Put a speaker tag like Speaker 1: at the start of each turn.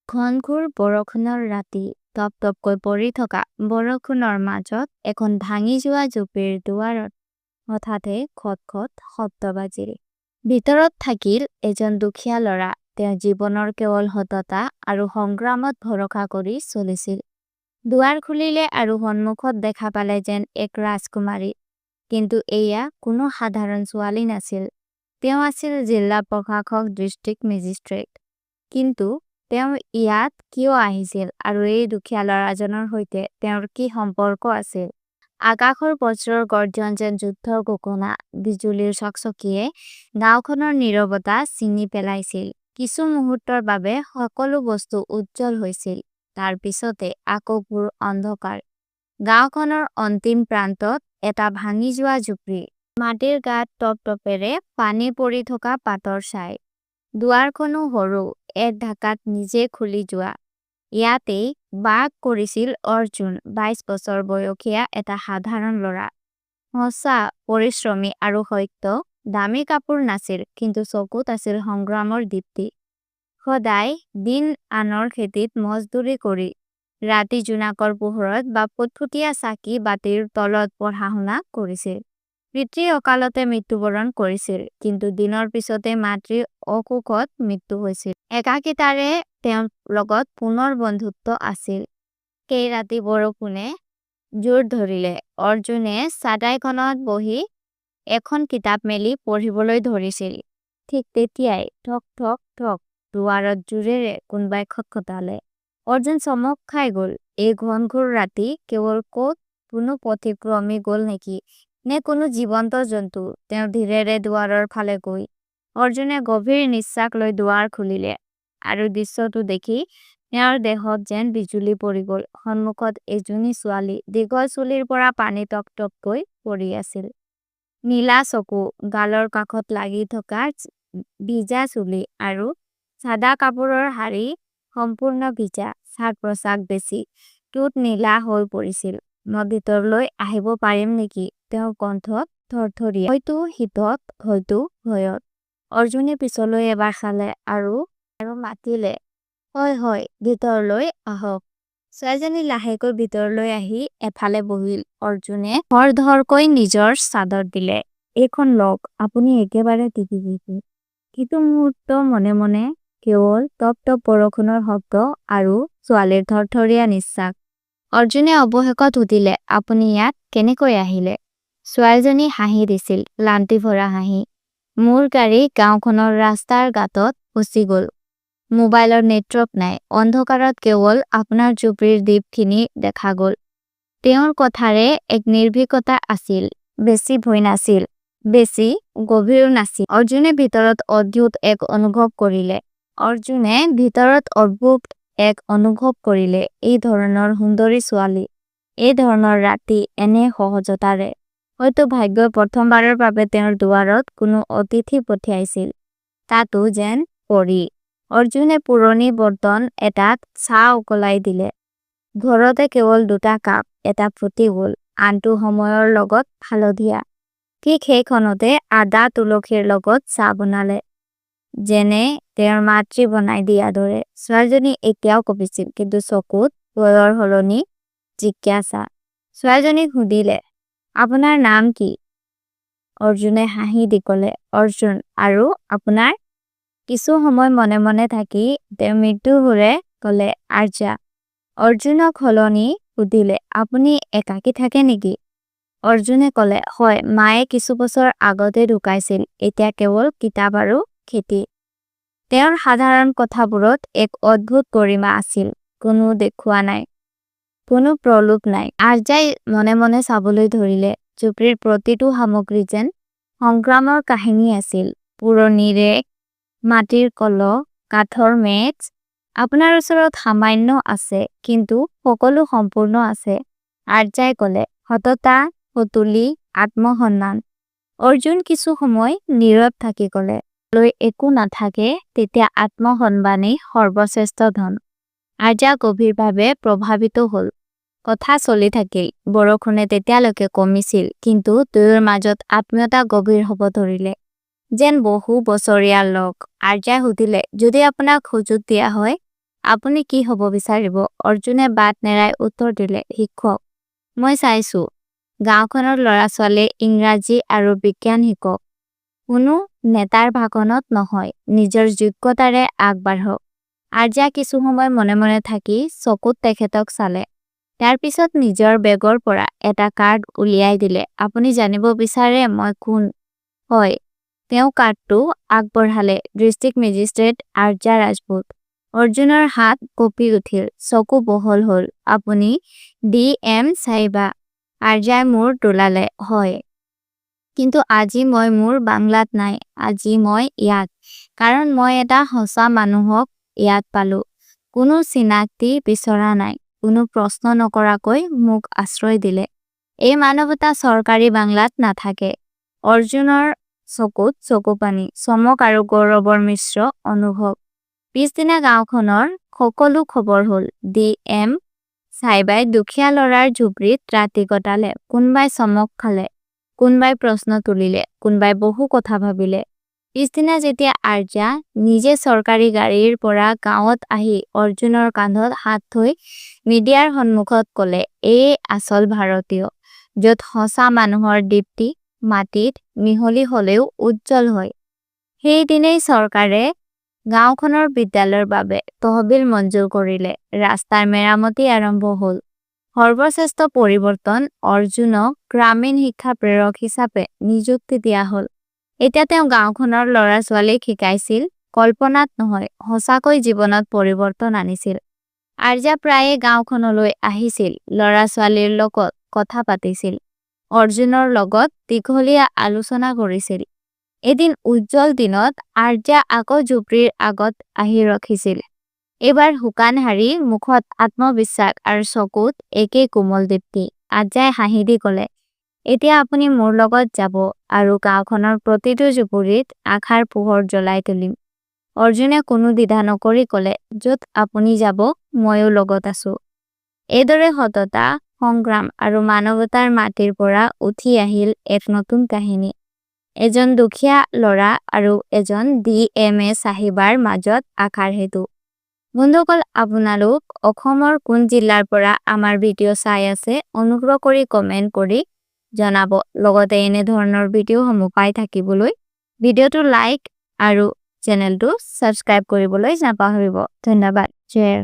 Speaker 1: ঘনঘোৰ বৰষুণৰ ৰাতি টপ টপকৈ পৰি থকা বৰষুণৰ মাজত এখন ভাঙি যোৱা জুপিৰ দুৱাৰত হঠাতে খটখট শব্দ বাজিল। ভিতৰত থাকিল এজন দুখীয়া ল'ৰা। তেওঁ জীৱনৰ কেৱল সততা আৰু সংগ্ৰামত ভৰসা কৰি চলিছিল। দুৱাৰ খুলিলে আৰু সন্মুখত দেখা পালে যেন এক ৰাজকুমাৰী। কিন্তু এয়া কোনো সাধাৰণ ছোৱালী নাছিল। তেওঁ আছিল জিলা প্ৰশাসক ডিষ্ট্ৰিক্ট মেজিষ্ট্ৰেট। কিন্তু তেওঁ ইয়াত কিয় আহিছিল আৰু এই দুখীয়া ল'ৰাজনৰ সৈতে তেওঁৰ কি সম্পৰ্ক আছিল? আকাশৰ বজ্ৰৰ গৰ্জন যেন যুদ্ধৰ ঘোষণা, বিজুলীৰ চকচকিয়ে গাঁওখনৰ নীৰৱতা ছিঙি পেলাইছিল। কিছু মুহূৰ্তৰ বাবে সকলো বস্তু উজ্জ্বল হৈছিল। তাৰ পিছতে আকৌ ঘোৰ অন্ধকাৰ। গাঁওখনৰ অন্তিম প্ৰান্তত এটা ভাঙি যোৱা জুপৰি। মাটিৰ গাত টপটপেৰে পানী পৰি থকা পাতৰ ছাই। দুৱাৰখনো সৰু, এক ঢাকাত নিজে খুলি যোৱা। ইয়াতেই বাস কৰিছিল অৰ্জুন, 22 বছৰ বয়সীয়া এটা সাধাৰণ ল'ৰা। সঁচা, পৰিশ্ৰমী আৰু সত্য। দামী কাপোৰ নাছিল, কিন্তু চকুত আছিল সংগ্ৰামৰ দীপ্তি। সদায় দিন আনৰ খেতিত মজদুৰি কৰি, ৰাতি জোনাকৰ পোহৰত বা ফুটফুটীয়া চাকি বাতিৰ তলত পঢ়া-শুনা কৰিছিল। পিতৃ অকালতে মৃত্যুবৰণ কৰিছিল, কিন্তু দিনৰ পিছতে মাতৃৰ অসুখত মৃত্যু হৈছিল। একাকিতাৰে তেওঁৰ লগত পুনৰ বন্ধুত্ব আছিল। সেই ৰাতি বৰষুণে জোৰ ধৰিলে। অৰ্জুনে চাটাইখনত বহি এখন কিতাপ মেলি পঢ়িবলৈ ধৰিছিল। ঠিক তেতিয়াই ঠক ঠক ঠক দুৱাৰত জোৰেৰে কোনোবাই খটখটালে। অৰ্জুন চমক খাই গ'ল। এই ঘনঘোৰ ৰাতি কেৱল ক'ত কোনো পথিক্ৰমী গ'ল নেকি? নে কোনো জীৱন্ত জন্তু? তেওঁ ধীৰেৰে দুৱাৰৰ ফালে গৈ অৰ্জুনে গভীৰ নিশ্বাস লৈ দুৱাৰ খুলিলে। আৰু দৃশ্যটো দেখি তেওঁৰ দেহত যেন বিজুলী পৰি গ'ল। সন্মুখত এজনী ছোৱালী, দীঘল চুলিৰ পৰা পানী টপটপকৈ পৰি আছিল। নীলা চকু, গালৰ কাষত লাগি থকা ভিজা চুলি আৰু সাদা কাপোৰৰ শাৰী সম্পূৰ্ণ ভিজা। শ্বাস-প্ৰশ্বাস বেছি টুট নীলা হৈ পৰিছিল। মই ভিতৰলৈ আহিব পাৰিম নেকি? তেওঁৰ কণ্ঠত থৰথৰিয়া, হয়তো শীতত, হয়তো ভয়ত। অৰ্জুনে পিছলৈ এবাৰ চালে আৰু মাতিলে, হয় হয়, ভিতৰলৈ আহক। ছোৱালীজনী লাহেকৈ ভিতৰলৈ আহি এফালে বহিল। অৰ্জুনে খৰধৰকৈ নিজৰ চাদৰ দিলে। এইখন লওক, আপুনি একেবাৰে তিতি গৈছে। কিছু মুহূৰ্ত মনে মনে কেৱল টপ টপ বৰষুণৰ শব্দ আৰু ছোৱালীৰ থৰথৰীয়া নিশ্বাস। অৰ্জুনে অৱশেষত সুধিলে, আপুনি ইয়াত কেনেকৈ আহিলে? ছোৱালীজনী হাঁহি দিছিল, ক্লান্তি ভৰা হাঁহি। মোৰ গাড়ী গাঁওখনৰ ৰাস্তাৰ গাঁতত ফচি গ'ল। মোবাইলৰ নেটৱৰ্ক নাই। অন্ধকাৰত কেৱল আপোনাৰ জুপিৰ দ্বীপখিনি দেখা গ'ল। তেওঁৰ কথাৰে এক নিৰ্ভীকতা আছিল। বেছি ভয় নাছিল, বেছি গভীৰো নাছিল। অৰ্জুনে ভিতৰত অদ্ভুত এক অনুভৱ কৰিলে। এই ধৰণৰ সুন্দৰী ছোৱালী, এই ধৰণৰ ৰাতি, এনে সহজতাৰে। হয়তো ভাগ্যই প্ৰথমবাৰৰ বাবে তেওঁৰ দুৱাৰত কোনো অতিথি পঠিয়াইছিল। তাতো যেন পৰী। অৰ্জুনে পুৰণি বৰ্তন এটাত চাহ উকলাই দিলে। ঘৰতে কেৱল 2টা কাপ, এটা ফুটি গ'ল, আনটো সময়ৰ লগত হালধীয়া। ঠিক সেইখনতে আদা তুলসীৰ লগত চাহ বনালে, যেনে তেওঁৰ মাতৃ বনাই দিয়া দৰে। ছোৱালীজনী এতিয়াও কঁপিছিল, কিন্তু চকুত ভয়ৰ সলনি জিজ্ঞাসা। ছোৱালীজনীক সুধিলে, আপোনাৰ নাম কি? অৰ্জুনে হাঁহি দি ক'লে, অৰ্জুন। আৰু আপোনাৰ? কিছু সময় মনে মনে থাকি তেওঁ মৃদু সুৰে ক'লে, আৰ্যা। অৰ্জুনক সলনি সুধিলে, আপুনি একাকী থাকে নেকি? অৰ্জুনে ক'লে, হয়, মায়ে কিছু বছৰ আগতে ঢুকাইছিল। এতিয়া কেৱল কিতাপ আৰু খেতি। তেওঁৰ সাধাৰণ কথাবোৰত এক অদ্ভুত গৰিমা আছিল। কোনো দেখুওৱা নাই, কোনো প্ৰলোভ নাই। আৰ্যাই মনে মনে চাবলৈ ধৰিলে। জুপিৰ প্ৰতিটো সামগ্ৰী যেন সংগ্ৰামৰ কাহিনী আছিল। পুৰণি ৰেক, মাটিৰ কলহ, কাঠৰ মেজ। আপোনাৰ ওচৰত সামান্য আছে, কিন্তু সকলো সম্পূৰ্ণ আছে। আৰ্যাই ক'লে, সততা, সতুলি, আত্মসন্মান। অৰ্জুন কিছু সময় নীৰৱ থাকি ক'লে, লৈ একো নাথাকে, তেতিয়া আত্মসন্মানেই সৰ্বশ্ৰেষ্ঠ ধন। আৰ্যা গভীৰভাৱে প্ৰভাৱিত হ'ল। কথা চলি থাকিল। বৰষুণে তেতিয়ালৈকে কমিছিল, কিন্তু দুয়োৰ মাজত আত্মীয়তা গভীৰ হ'ব ধৰিলে, যেন বহু বছৰীয়া লগ। আৰ্যাই সুধিলে, যদি আপোনাক সুযোগ দিয়া হয়, আপুনি কি হ'ব বিচাৰিব অৰ্জুনে বাট নেৰাই উত্তৰ দিলে শিক্ষক মই চাইছো গাঁওখনৰ ল'ৰা-ছোৱালী ইংৰাজী আৰু বিজ্ঞান শিকক কোনো নেতাৰ ভাষণত নহয় নিজৰ যোগ্যতাৰে আগবাঢ়ক আৰ্যা কিছু সময় মনে মনে থাকি চকুত তেখেতক চালে তাৰ পিছত নিজৰ বেগৰ পৰা এটা কাৰ্ড উলিয়াই দিলে আপুনি জানিব বিচাৰে মই কোন হয় তেওঁ কাৰ্ডটো আগবঢ়ালে ডিস্ট্ৰিক্ট মেজিস্ট্ৰেট আৰ্যা ৰাজপুত অৰ্জুনৰ হাত কঁপি উঠিল চকু বহল হ'ল আপুনি DM চাইবা আৰ্যাই মূৰ তোলালে হয় কিন্তু আজি মই মোৰ বাংলাত নাই আজি মই ইয়াত কাৰণ মই এটা সঁচা মানুহক ইয়াত পালো কোনো চিনাক্তি বিচৰা নাই কোনো প্ৰশ্ন নকৰাকৈ মোক আশ্ৰয় দিলে এই মানৱতা চৰকাৰী বাংলাত নাথাকে অৰ্জুনৰ চকুত চকু পানী চমক আৰু গৌৰৱৰ মিশ্ৰ অনুভৱ পিছদিনা গাঁওখনৰ সকলো খবৰ হ'ল DM চাইবাই দুখীয়া ল'ৰাৰ ঝুপৰিত ৰাতি কটালে কোনবাই চমক খালে কোনবাই প্ৰশ্ন তুলিলে কোনবাই বহু কথা ভাবিলে পিছদিনা যেতিয়া আৰ্যা নিজে চৰকাৰী গাড়ীৰ পৰা গাঁৱত আহি অৰ্জুনৰ কান্ধত হাত থৈ মিডিয়াৰ সন্মুখত ক'লে এই আচল ভাৰতীয় য'ত সঁচা মানুহৰ দীপ্তি মাটিত মিহলি হ'লেও উজ্জ্বল হয় সেই দিনেই চৰকাৰে গাঁওখনৰ বিদ্যালয়ৰ বাবে তহবিল মঞ্জুৰ কৰিলে ৰাস্তাৰ মেৰামতি আৰম্ভ হ'ল সৰ্বশ্ৰেষ্ঠ পৰিৱৰ্তন অৰ্জুনক গ্ৰামীণ শিক্ষা প্ৰেৰক হিচাপে নিযুক্তি দিয়া হ'ল এতিয়া তেওঁ গাঁওখনৰ ল'ৰা-ছোৱালীক শিকাইছিল কল্পনাত নহয় সঁচাকৈ জীৱনত পৰিৱৰ্তন আনিছিল আৰ্যা প্ৰায়ে গাঁওখনলৈ আহিছিল ল'ৰা-ছোৱালীৰ লগত কথা পাতিছিল অৰ্জুনৰ লগত দীঘলীয়া আলোচনা কৰিছিল এদিন উজ্জ্বল দিনত আৰ্যা আকৌ ঝুপৰিৰ আগত আহি ৰখিছিল এবাৰ হুকান হাৰি মুখত আত্মবিশ্বাস আৰু চকুত একে কোমল দীপ্তি আৰ্যাই হাঁহি দি ক'লে এতিয়া আপুনি মোৰ লগত যাব আৰু গাঁওখনৰ প্ৰতিটো ঝুপৰিত আখাৰ পোহৰ জ্বলাই তুলিম অৰ্জুনে কোনো দ্বিধা নকৰি ক'লে য'ত আপুনি যাব ময়ো লগত আছো এইদৰে সততা সংগ্ৰাম আৰু মানৱতাৰ মাটিৰ পৰা উঠি আহিল এক নতুন কাহিনী এজন দুখীয়া ল'ৰা আৰু এজন DMA চাহিবাৰ মাজত আখাৰ হেতু বন্ধুসকল আপোনালোক অসমৰ কোন জিলাৰ পৰা আমাৰ ভিডিঅ' চাই আছে অনুগ্ৰহ কৰি কমেন্ট কৰি জনাব লগতে এনে ধৰণৰ ভিডিঅ'সমূহ পাই থাকিবলৈ ভিডিঅ'টো লাইক আৰু চেনেলটো সাবস্ক্ৰাইব কৰিবলৈ নাপাহৰিব ধন্যবাদ জয়